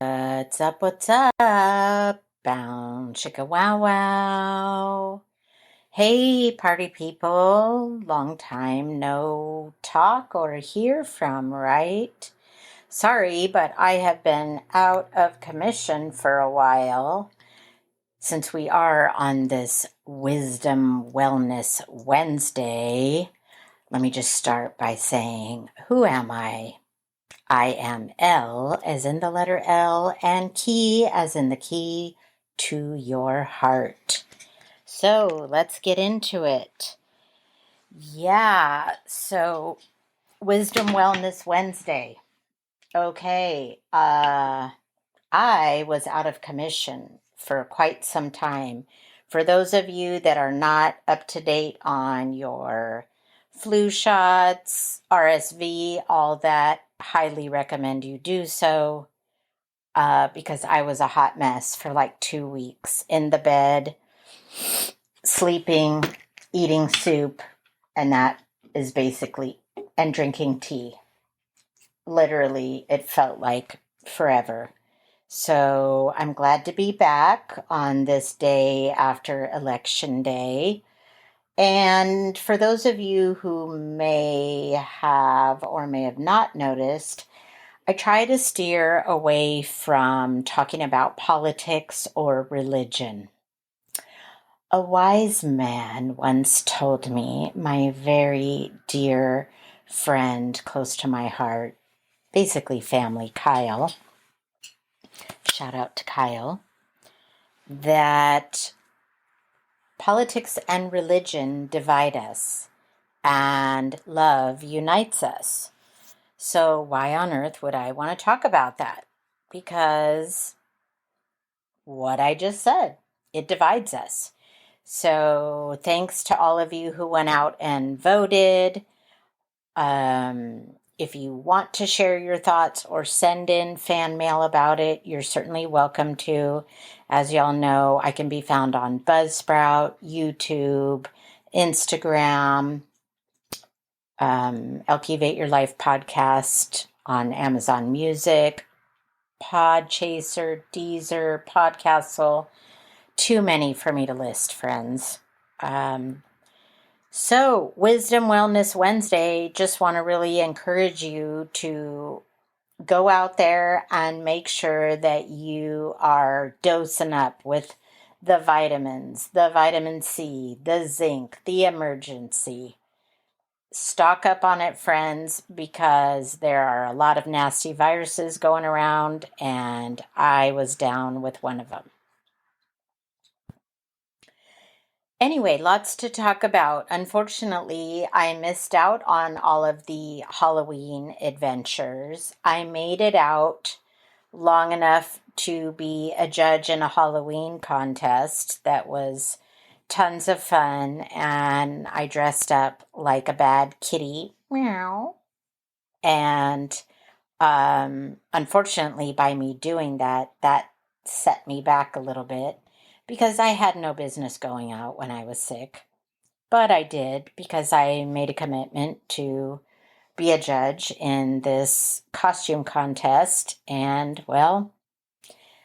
What's up? What's up? Bound chicka wow wow. Hey, party people. Long time no talk or hear from, right? Sorry, but I have been out of commission for a while since we are on this Wisdom Wellness Wednesday. Let me just start by saying, who am I? I am L as in the letter L and key as in the key to your heart. So let's get into it. Yeah, so Wisdom Wellness Wednesday. Okay, I was out of commission for quite some time. For those of you that are not up to date on your flu shots, RSV, all that, highly recommend you do so because I was a hot mess for like 2 weeks in the bed, sleeping, eating soup, and that is basically, and drinking tea. Literally, it felt like forever. So I'm glad to be back on this day after Election Day. And for those of you who may have or may have not noticed, I try to steer away from talking about politics or religion. A wise man once told me, my very dear friend close to my heart, basically family, Kyle, shout out to Kyle, that politics and religion divide us and love unites us. So why on earth would I want to talk about that? Because what I just said, it divides us. So thanks to all of you who went out and voted. If you want to share your thoughts or send in fan mail about it, you're certainly welcome to. As y'all know, I can be found on Buzzsprout, YouTube, Instagram, Elevate Your Life podcast on Amazon Music, Podchaser, Deezer, Podcastle. Too many for me to list, friends. So, Wisdom Wellness Wednesday, just want to really encourage you to go out there and make sure that you are dosing up with the vitamins, the vitamin C, the zinc, the emergency. Stock up on it, friends, because there are a lot of nasty viruses going around, and I was down with one of them. Anyway, lots to talk about. Unfortunately, I missed out on all of the Halloween adventures. I made it out long enough to be a judge in a Halloween contest that was tons of fun, and I dressed up like a bad kitty. Meow. And unfortunately, by me doing that, that set me back a little bit because I had no business going out when I was sick. But I did because I made a commitment to be a judge in this costume contest. And, well,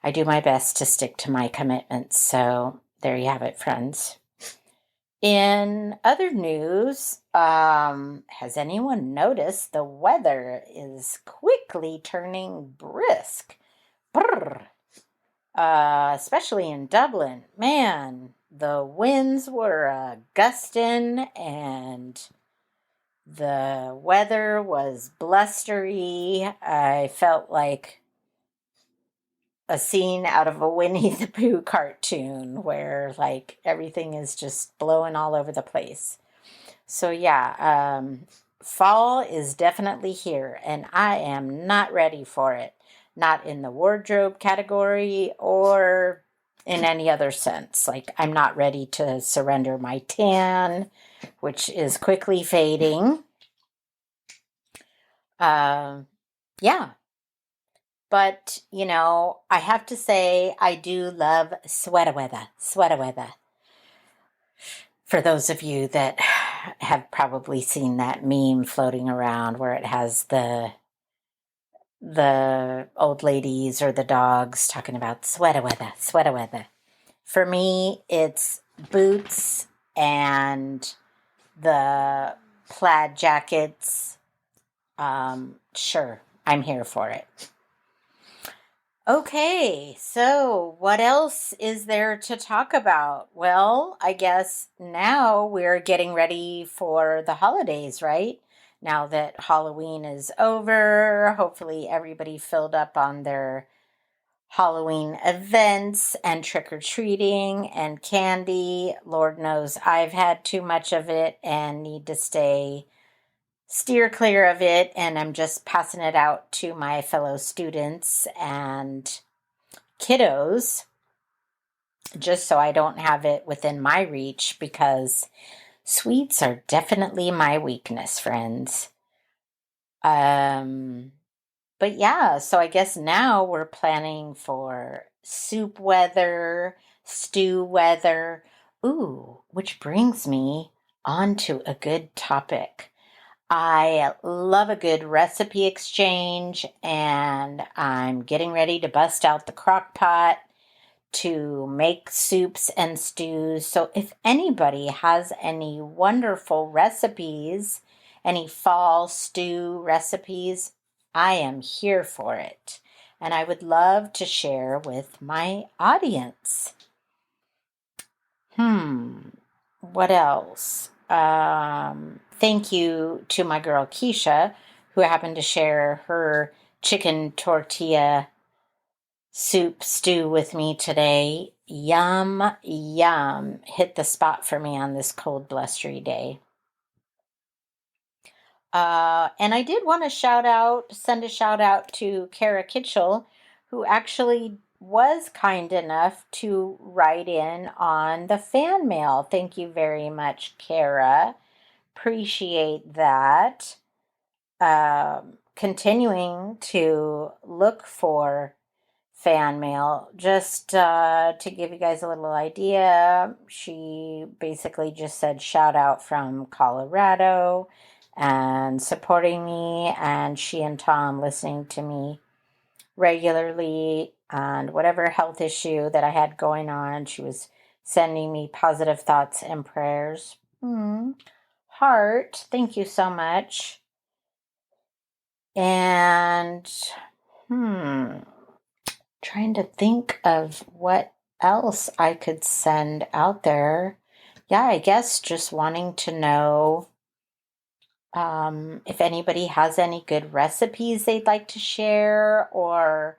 I do my best to stick to my commitments. So there you have it, friends. In other news, has anyone noticed the weather is quickly turning brisk? Brrrr. Especially in Dublin. Man, the winds were gusting and the weather was blustery. I felt like a scene out of a Winnie the Pooh cartoon where like everything is just blowing all over the place. So yeah, fall is definitely here and I am not ready for it. Not in the wardrobe category or in any other sense. Like I'm not ready to surrender my tan, which is quickly fading. Yeah. But, you know, I have to say I do love sweater weather. Sweater weather. For those of you that have probably seen that meme floating around where it has the the old ladies or the dogs talking about sweater weather, sweater weather. For me, it's boots and the plaid jackets. Sure, I'm here for it. Okay, so what else is there to talk about? Well, I guess now we're getting ready for the holidays, right? Now that Halloween is over, hopefully everybody filled up on their Halloween events and trick-or-treating and candy. Lord knows I've had too much of it and need to steer clear of it, and I'm just passing it out to my fellow students and kiddos just so I don't have it within my reach, because sweets are definitely my weakness, friends. But yeah, so I guess now we're planning for soup weather, stew weather. Ooh, which brings me on to a good topic. I love a good recipe exchange, and I'm getting ready to bust out the crock pot to make soups and stews. So if anybody has any wonderful recipes, any fall stew recipes, I am here for it. And I would love to share with my audience. What else? Thank you to my girl Keisha, who happened to share her chicken tortilla soup stew with me today. Yum, yum. Hit the spot for me on this cold, blustery day. And I did want to send a shout out to Kara Kitchell, who actually was kind enough to write in on the fan mail. Thank you very much, Kara. Appreciate that. Continuing to look for fan mail. Just to give you guys a little idea, she basically just said shout out from Colorado and supporting me, and she and Tom listening to me regularly, and whatever health issue that I had going on, she was sending me positive thoughts and prayers. Heart, thank you so much. And trying to think of what else I could send out there. Yeah, I guess just wanting to know if anybody has any good recipes they'd like to share, or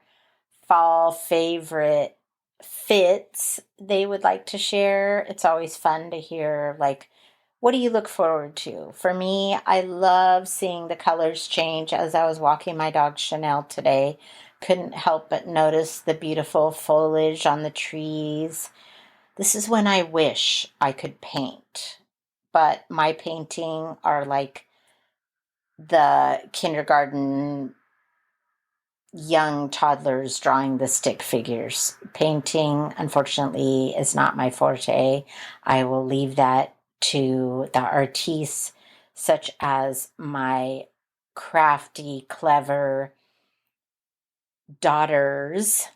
fall favorite fits they would like to share. It's always fun to hear, like, what do you look forward to? For me, I love seeing the colors change. As I was walking my dog Chanel today, couldn't help but notice the beautiful foliage on the trees. This is when I wish I could paint, but my painting are like the kindergarten young toddlers drawing the stick figures. Painting, unfortunately, is not my forte. I will leave that to the artistes, such as my crafty, clever daughters,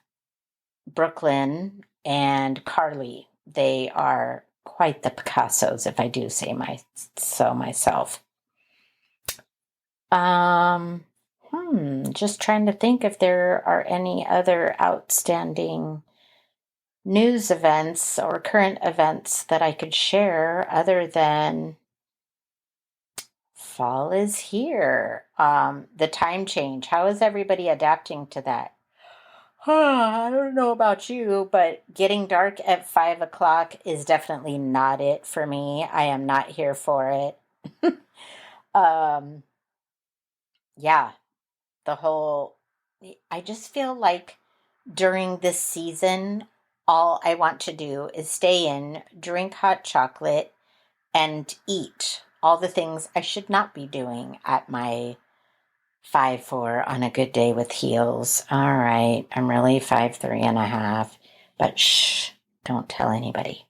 Brooklyn and Carly. They are quite the Picassos, if I do say so myself. Just trying to think if there are any other outstanding news events or current events that I could share other than fall is here. The time change. How is everybody adapting to that? I don't know about you, but getting dark at 5 o'clock is definitely not it for me. I am not here for it. Yeah, I just feel like during this season, all I want to do is stay in, drink hot chocolate, and eat all the things I should not be doing at my 5'4" on a good day with heels. All right, I'm really 5'3.5", but shh, don't tell anybody.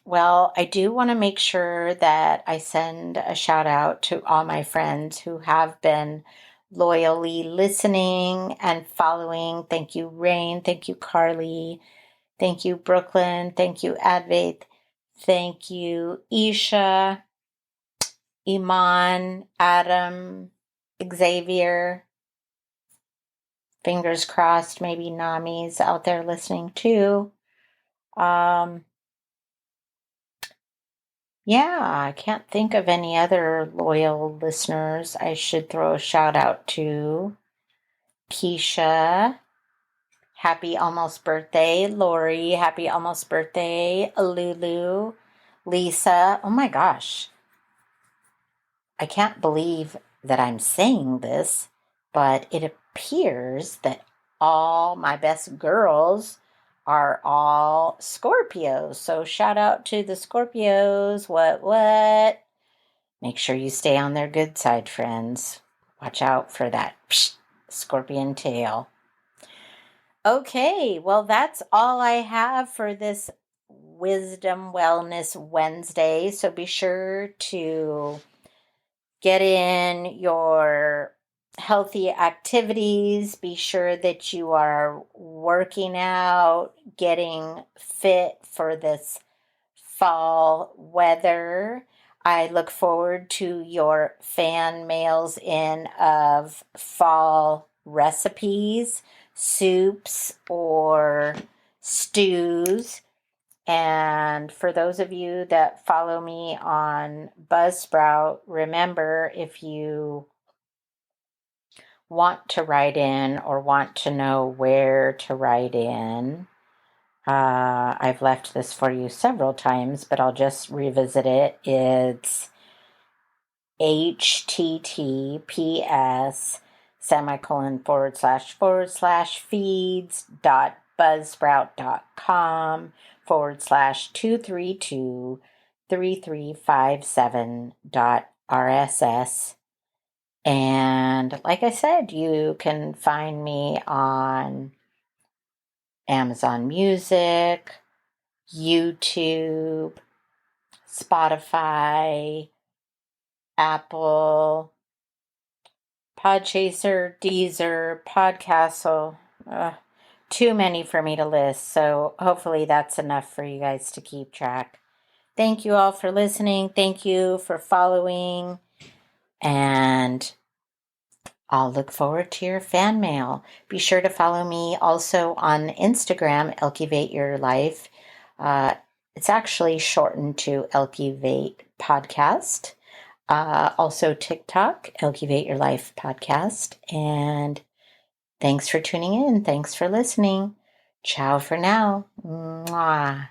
Well, I do want to make sure that I send a shout out to all my friends who have been loyally listening and following. Thank you, Rain. Thank you, Carly. Thank you, Brooklyn. Thank you, Advait. Thank you, Isha, Iman, Adam, Xavier. Fingers crossed, maybe Nami's out there listening too. Yeah, I can't think of any other loyal listeners I should throw a shout out to. Keisha, happy almost birthday. Lori, happy almost birthday. Lulu, Lisa, oh my gosh. I can't believe that I'm saying this, but it appears that all my best girls are all Scorpios. So shout out to the Scorpios. What? Make sure you stay on their good side, friends. Watch out for that scorpion tail. Okay, well, that's all I have for this Wisdom Wellness Wednesday. So be sure to get in your healthy activities. Be sure that you are working out, getting fit for this fall weather. I look forward to your fan mails in of fall recipes, soups, or stews. And for those of you that follow me on Buzzsprout, remember, if you want to write in or want to know where to write in, I've left this for you several times, but I'll just revisit it. It's https://feeds.buzzsprout.com/feeds.2323357.rss. And like I said, you can find me on Amazon Music, YouTube, Spotify, Apple, Podchaser, Deezer, Podcastle. Too many for me to list, so hopefully that's enough for you guys to keep track. Thank you all for listening. Thank you for following, and I'll look forward to your fan mail. Be sure to follow me also on Instagram, Elkivate Your Life. It's actually shortened to Elkivate Podcast. Also TikTok, Elkivate Your Life Podcast. And thanks for tuning in. Thanks for listening. Ciao for now. Mwah.